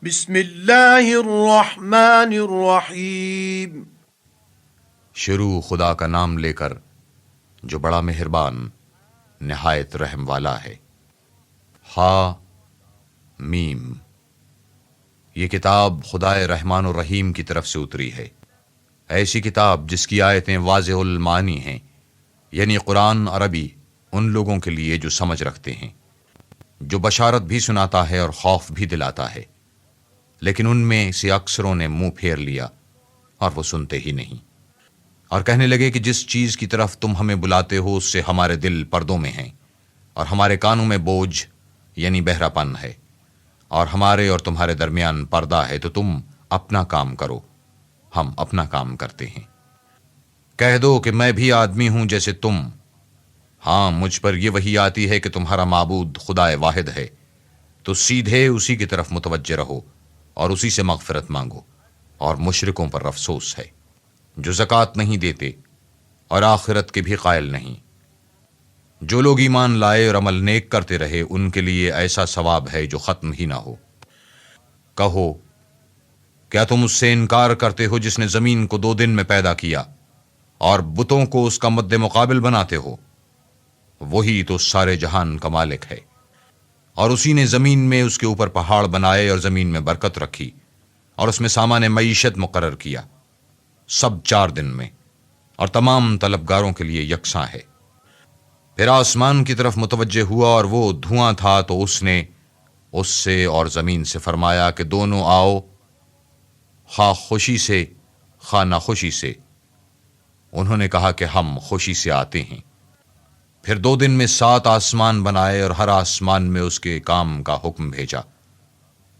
بسم اللہ الرحمن الرحیم۔ شروع خدا کا نام لے کر جو بڑا مہربان نہایت رحم والا ہے۔ ہا میم، یہ کتاب خدائے رحمان الرحیم کی طرف سے اتری ہے، ایسی کتاب جس کی آیتیں واضح المعانی ہیں، یعنی قرآن عربی ان لوگوں کے لیے جو سمجھ رکھتے ہیں، جو بشارت بھی سناتا ہے اور خوف بھی دلاتا ہے، لیکن ان میں سے اکثروں نے منہ پھیر لیا اور وہ سنتے ہی نہیں، اور کہنے لگے کہ جس چیز کی طرف تم ہمیں بلاتے ہو اس سے ہمارے دل پردوں میں ہیں اور ہمارے کانوں میں بوجھ یعنی بہرا پن ہے، اور ہمارے اور تمہارے درمیان پردہ ہے، تو تم اپنا کام کرو، ہم اپنا کام کرتے ہیں۔ کہہ دو کہ میں بھی آدمی ہوں جیسے تم، ہاں مجھ پر یہ وحی آتی ہے کہ تمہارا معبود خدائے واحد ہے، تو سیدھے اسی کی طرف متوجہ رہو اور اسی سے مغفرت مانگو، اور مشرکوں پر افسوس ہے جو زکوٰۃ نہیں دیتے اور آخرت کے بھی قائل نہیں۔ جو لوگ ایمان لائے اور عمل نیک کرتے رہے ان کے لیے ایسا ثواب ہے جو ختم ہی نہ ہو۔ کہو کیا تم اس سے انکار کرتے ہو جس نے زمین کو 2 دن میں پیدا کیا اور بتوں کو اس کا مد مقابل بناتے ہو؟ وہی تو سارے جہان کا مالک ہے، اور اسی نے زمین میں اس کے اوپر پہاڑ بنائے اور زمین میں برکت رکھی اور اس میں سامان معیشت مقرر کیا، سب 4 دن میں، اور تمام طلبگاروں کے لیے یکساں ہے۔ پھر آسمان کی طرف متوجہ ہوا اور وہ دھواں تھا، تو اس نے اس سے اور زمین سے فرمایا کہ دونوں آؤ، خواہ خوشی سے خواہ ناخوشی سے۔ انہوں نے کہا کہ ہم خوشی سے آتے ہیں۔ پھر 2 دن میں 7 آسمان بنائے اور ہر آسمان میں اس کے کام کا حکم بھیجا،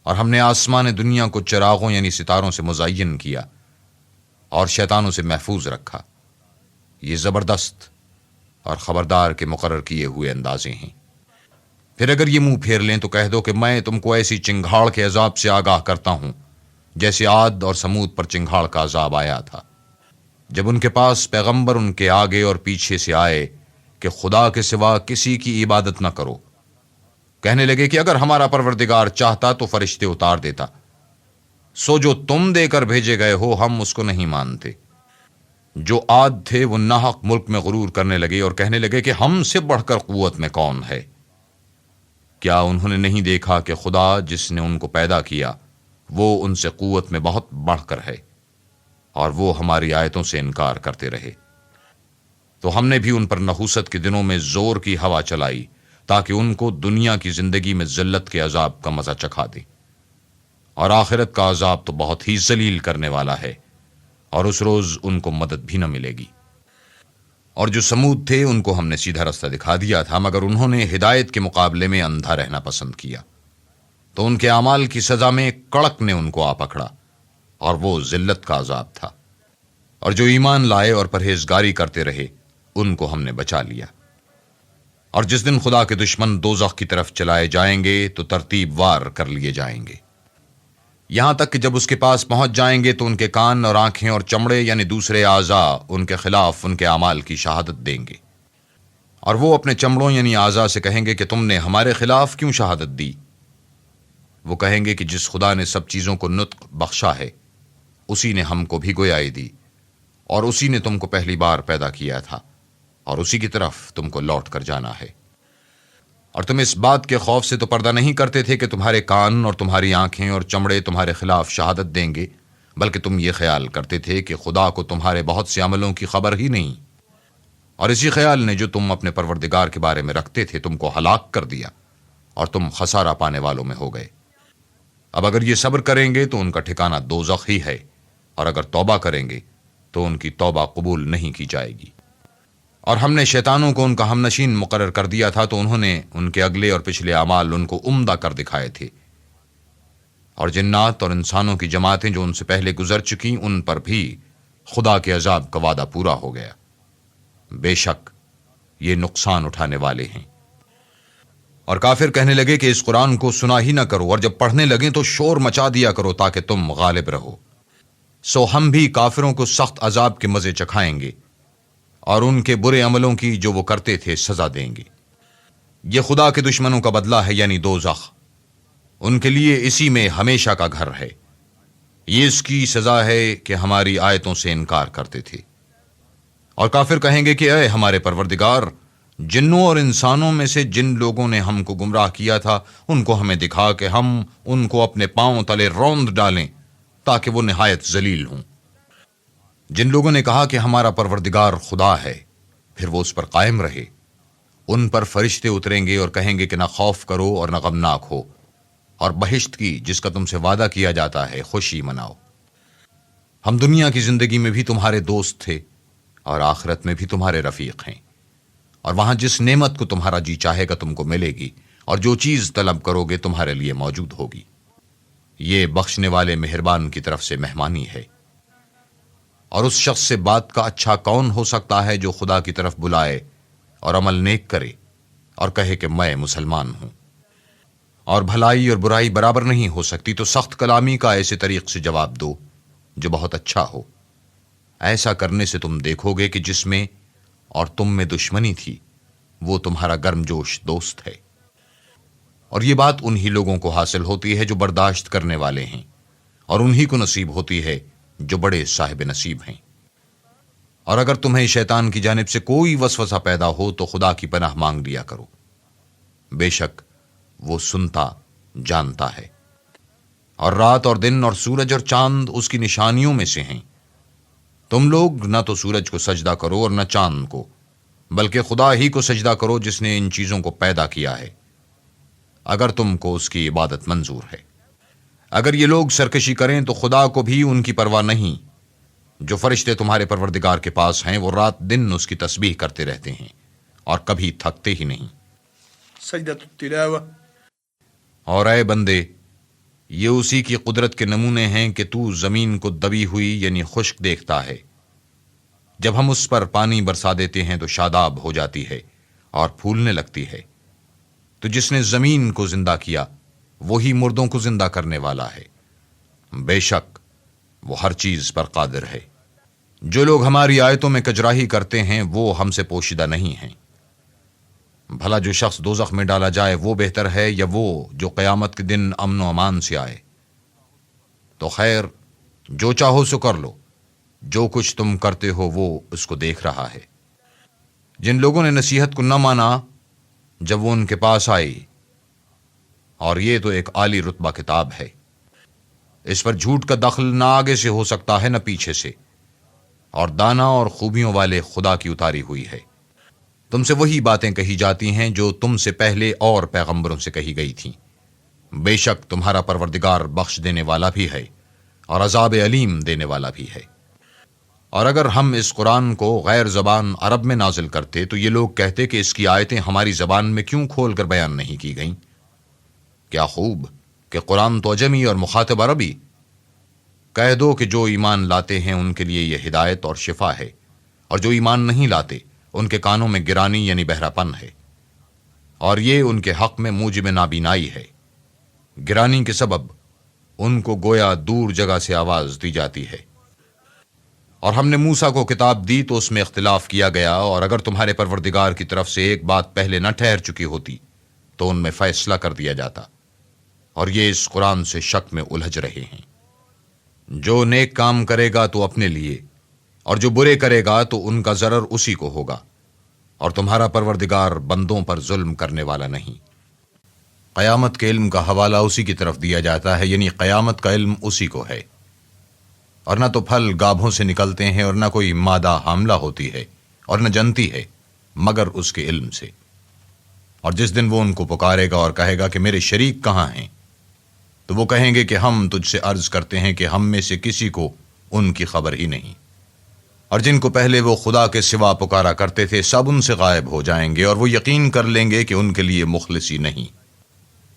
اور ہم نے آسمان دنیا کو چراغوں یعنی ستاروں سے مزین کیا اور شیطانوں سے محفوظ رکھا۔ یہ زبردست اور خبردار کے مقرر کیے ہوئے اندازے ہیں۔ پھر اگر یہ منہ پھیر لیں تو کہہ دو کہ میں تم کو ایسی چنگھاڑ کے عذاب سے آگاہ کرتا ہوں جیسے عاد اور سمود پر چنگھاڑ کا عذاب آیا تھا، جب ان کے پاس پیغمبر ان کے آگے اور پیچھے سے آئے کہ خدا کے سوا کسی کی عبادت نہ کرو۔ کہنے لگے کہ اگر ہمارا پروردگار چاہتا تو فرشتے اتار دیتا، سو جو تم دے کر بھیجے گئے ہو ہم اس کو نہیں مانتے۔ جو عاد تھے وہ ناحق ملک میں غرور کرنے لگے اور کہنے لگے کہ ہم سے بڑھ کر قوت میں کون ہے؟ کیا انہوں نے نہیں دیکھا کہ خدا جس نے ان کو پیدا کیا وہ ان سے قوت میں بہت بڑھ کر ہے، اور وہ ہماری آیتوں سے انکار کرتے رہے۔ تو ہم نے بھی ان پر نحوست کے دنوں میں زور کی ہوا چلائی تاکہ ان کو دنیا کی زندگی میں ذلت کے عذاب کا مزہ چکھا دے، اور آخرت کا عذاب تو بہت ہی ذلیل کرنے والا ہے، اور اس روز ان کو مدد بھی نہ ملے گی۔ اور جو سمود تھے ان کو ہم نے سیدھا رستہ دکھا دیا تھا، مگر انہوں نے ہدایت کے مقابلے میں اندھا رہنا پسند کیا، تو ان کے اعمال کی سزا میں کڑک نے ان کو آ پکڑا، اور وہ ذلت کا عذاب تھا۔ اور جو ایمان لائے اور پرہیزگاری کرتے رہے ان کو ہم نے بچا لیا۔ اور جس دن خدا کے دشمن دوزخ کی طرف چلائے جائیں گے تو ترتیب وار کر لیے جائیں گے، یہاں تک کہ جب اس کے پاس پہنچ جائیں گے تو ان کے کان اور آنکھیں اور چمڑے یعنی دوسرے اعضاء ان کے خلاف ان کے اعمال کی شہادت دیں گے، اور وہ اپنے چمڑوں یعنی اعضاء سے کہیں گے کہ تم نے ہمارے خلاف کیوں شہادت دی؟ وہ کہیں گے کہ جس خدا نے سب چیزوں کو نطق بخشا ہے اسی نے ہم کو بھی گویائی دی، اور اسی نے تم کو پہلی بار پیدا کیا تھا، اور اسی کی طرف تم کو لوٹ کر جانا ہے۔ اور تم اس بات کے خوف سے تو پردہ نہیں کرتے تھے کہ تمہارے کان اور تمہاری آنکھیں اور چمڑے تمہارے خلاف شہادت دیں گے، بلکہ تم یہ خیال کرتے تھے کہ خدا کو تمہارے بہت سے عملوں کی خبر ہی نہیں، اور اسی خیال نے جو تم اپنے پروردگار کے بارے میں رکھتے تھے تم کو ہلاک کر دیا، اور تم خسارہ پانے والوں میں ہو گئے۔ اب اگر یہ صبر کریں گے تو ان کا ٹھکانہ دوزخ ہی ہے، اور اگر توبہ کریں گے تو ان کی توبہ قبول نہیں کی جائے گی۔ اور ہم نے شیطانوں کو ان کا ہم نشین مقرر کر دیا تھا، تو انہوں نے ان کے اگلے اور پچھلے اعمال ان کو عمدہ کر دکھائے تھے، اور جنات اور انسانوں کی جماعتیں جو ان سے پہلے گزر چکی ان پر بھی خدا کے عذاب کا وعدہ پورا ہو گیا۔ بے شک یہ نقصان اٹھانے والے ہیں۔ اور کافر کہنے لگے کہ اس قرآن کو سنا ہی نہ کرو، اور جب پڑھنے لگیں تو شور مچا دیا کرو تاکہ تم غالب رہو۔ سو ہم بھی کافروں کو سخت عذاب کے مزے چکھائیں گے، اور ان کے برے عملوں کی جو وہ کرتے تھے سزا دیں گے۔ یہ خدا کے دشمنوں کا بدلہ ہے یعنی دوزخ، ان کے لیے اسی میں ہمیشہ کا گھر ہے۔ یہ اس کی سزا ہے کہ ہماری آیتوں سے انکار کرتے تھے۔ اور کافر کہیں گے کہ اے ہمارے پروردگار، جنوں اور انسانوں میں سے جن لوگوں نے ہم کو گمراہ کیا تھا ان کو ہمیں دکھا کہ ہم ان کو اپنے پاؤں تلے روند ڈالیں تاکہ وہ نہایت ذلیل ہوں۔ جن لوگوں نے کہا کہ ہمارا پروردگار خدا ہے، پھر وہ اس پر قائم رہے، ان پر فرشتے اتریں گے اور کہیں گے کہ نہ خوف کرو اور نہ غمناک ہو، اور بہشت کی جس کا تم سے وعدہ کیا جاتا ہے خوشی مناؤ۔ ہم دنیا کی زندگی میں بھی تمہارے دوست تھے اور آخرت میں بھی تمہارے رفیق ہیں، اور وہاں جس نعمت کو تمہارا جی چاہے گا تم کو ملے گی، اور جو چیز طلب کرو گے تمہارے لیے موجود ہوگی۔ یہ بخشنے والے مہربان کی طرف سے مہمانی ہے۔ اور اس شخص سے بات کا اچھا کون ہو سکتا ہے جو خدا کی طرف بلائے اور عمل نیک کرے اور کہے کہ میں مسلمان ہوں۔ اور بھلائی اور برائی برابر نہیں ہو سکتی، تو سخت کلامی کا ایسے طریق سے جواب دو جو بہت اچھا ہو۔ ایسا کرنے سے تم دیکھو گے کہ جس میں اور تم میں دشمنی تھی وہ تمہارا گرم جوش دوست ہے۔ اور یہ بات انہی لوگوں کو حاصل ہوتی ہے جو برداشت کرنے والے ہیں، اور انہی کو نصیب ہوتی ہے جو بڑے صاحب نصیب ہیں۔ اور اگر تمہیں شیطان کی جانب سے کوئی وسوسہ پیدا ہو تو خدا کی پناہ مانگ لیا کرو، بے شک وہ سنتا جانتا ہے۔ اور رات اور دن اور سورج اور چاند اس کی نشانیوں میں سے ہیں۔ تم لوگ نہ تو سورج کو سجدہ کرو اور نہ چاند کو، بلکہ خدا ہی کو سجدہ کرو جس نے ان چیزوں کو پیدا کیا ہے، اگر تم کو اس کی عبادت منظور ہے۔ اگر یہ لوگ سرکشی کریں تو خدا کو بھی ان کی پرواہ نہیں۔ جو فرشتے تمہارے پروردگار کے پاس ہیں وہ رات دن اس کی تسبیح کرتے رہتے ہیں اور کبھی تھکتے ہی نہیں۔ سجدۃ التلاوہ۔ اور اے بندے، یہ اسی کی قدرت کے نمونے ہیں کہ تو زمین کو دبی ہوئی یعنی خشک دیکھتا ہے، جب ہم اس پر پانی برسا دیتے ہیں تو شاداب ہو جاتی ہے اور پھولنے لگتی ہے۔ تو جس نے زمین کو زندہ کیا وہی مردوں کو زندہ کرنے والا ہے، بے شک وہ ہر چیز پر قادر ہے۔ جو لوگ ہماری آیتوں میں کجراہی کرتے ہیں وہ ہم سے پوشیدہ نہیں ہیں۔ بھلا جو شخص دوزخ میں ڈالا جائے وہ بہتر ہے یا وہ جو قیامت کے دن امن و امان سے آئے؟ تو خیر، جو چاہو سو کر لو، جو کچھ تم کرتے ہو وہ اس کو دیکھ رہا ہے۔ جن لوگوں نے نصیحت کو نہ مانا جب وہ ان کے پاس آئی، اور یہ تو ایک عالی رتبہ کتاب ہے، اس پر جھوٹ کا دخل نہ آگے سے ہو سکتا ہے نہ پیچھے سے، اور دانا اور خوبیوں والے خدا کی اتاری ہوئی ہے۔ تم سے وہی باتیں کہی جاتی ہیں جو تم سے پہلے اور پیغمبروں سے کہی گئی تھیں۔ بے شک تمہارا پروردگار بخش دینے والا بھی ہے اور عذاب علیم دینے والا بھی ہے۔ اور اگر ہم اس قرآن کو غیر زبان عرب میں نازل کرتے تو یہ لوگ کہتے کہ اس کی آیتیں ہماری زبان میں کیوں کھول کر بیان نہیں کی گئیں؟ کیا خوب کہ قرآن تو عجمی اور مخاطب عربی۔ کہہ دو کہ جو ایمان لاتے ہیں ان کے لیے یہ ہدایت اور شفا ہے، اور جو ایمان نہیں لاتے ان کے کانوں میں گرانی یعنی بہرا پن ہے، اور یہ ان کے حق میں موجب نابینائی ہے۔ گرانی کے سبب ان کو گویا دور جگہ سے آواز دی جاتی ہے۔ اور ہم نے موسیٰ کو کتاب دی تو اس میں اختلاف کیا گیا، اور اگر تمہارے پروردگار کی طرف سے ایک بات پہلے نہ ٹھہر چکی ہوتی تو ان میں فیصلہ کر دیا جاتا، اور یہ اس قرآن سے شک میں الجھ رہے ہیں۔ جو نیک کام کرے گا تو اپنے لیے، اور جو برے کرے گا تو ان کا ضرر اسی کو ہوگا، اور تمہارا پروردگار بندوں پر ظلم کرنے والا نہیں۔ قیامت کے علم کا حوالہ اسی کی طرف دیا جاتا ہے، یعنی قیامت کا علم اسی کو ہے۔ اور نہ تو پھل گابھوں سے نکلتے ہیں اور نہ کوئی مادہ حاملہ ہوتی ہے اور نہ جنتی ہے مگر اس کے علم سے۔ اور جس دن وہ ان کو پکارے گا اور کہے گا کہ میرے شریک کہاں ہیں، تو وہ کہیں گے کہ ہم تجھ سے عرض کرتے ہیں کہ ہم میں سے کسی کو ان کی خبر ہی نہیں، اور جن کو پہلے وہ خدا کے سوا پکارا کرتے تھے سب ان سے غائب ہو جائیں گے، اور وہ یقین کر لیں گے کہ ان کے لیے مخلصی نہیں۔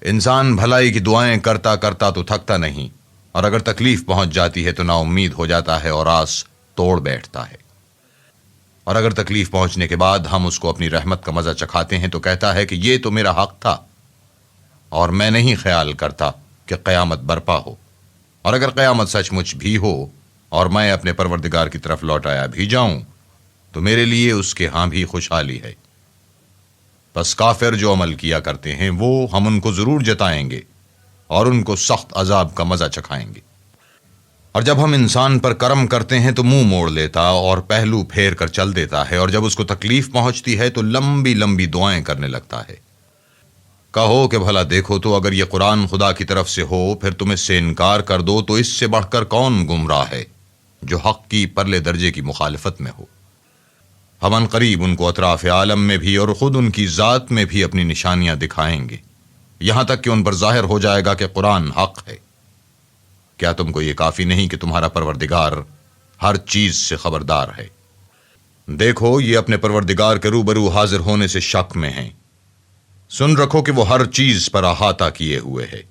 انسان بھلائی کی دعائیں کرتا کرتا تو تھکتا نہیں، اور اگر تکلیف پہنچ جاتی ہے تو نا امید ہو جاتا ہے اور آس توڑ بیٹھتا ہے۔ اور اگر تکلیف پہنچنے کے بعد ہم اس کو اپنی رحمت کا مزہ چکھاتے ہیں تو کہتا ہے کہ یہ تو میرا حق تھا، اور میں نہیں خیال کرتا کہ قیامت برپا ہو۔ اور اگر قیامت سچ مچ بھی ہو اور میں اپنے پروردگار کی طرف لوٹایا بھی جاؤں تو میرے لیے اس کے ہاں بھی خوشحالی ہے۔ بس کافر جو عمل کیا کرتے ہیں وہ ہم ان کو ضرور جتائیں گے، اور ان کو سخت عذاب کا مزہ چکھائیں گے۔ اور جب ہم انسان پر کرم کرتے ہیں تو منہ موڑ لیتا اور پہلو پھیر کر چل دیتا ہے، اور جب اس کو تکلیف پہنچتی ہے تو لمبی لمبی دعائیں کرنے لگتا ہے۔ کہو کہ بھلا دیکھو تو اگر یہ قرآن خدا کی طرف سے ہو پھر تم اس سے انکار کر دو تو اس سے بڑھ کر کون گمراہ ہے جو حق کی پرلے درجے کی مخالفت میں ہو۔ ہم ان قریب ان کو اطراف عالم میں بھی اور خود ان کی ذات میں بھی اپنی نشانیاں دکھائیں گے، یہاں تک کہ ان پر ظاہر ہو جائے گا کہ قرآن حق ہے۔ کیا تم کو یہ کافی نہیں کہ تمہارا پروردگار ہر چیز سے خبردار ہے؟ دیکھو یہ اپنے پروردگار کے روبرو حاضر ہونے سے شک میں ہیں، سن رکھو کہ وہ ہر چیز پر احاطہ کیے ہوئے ہے۔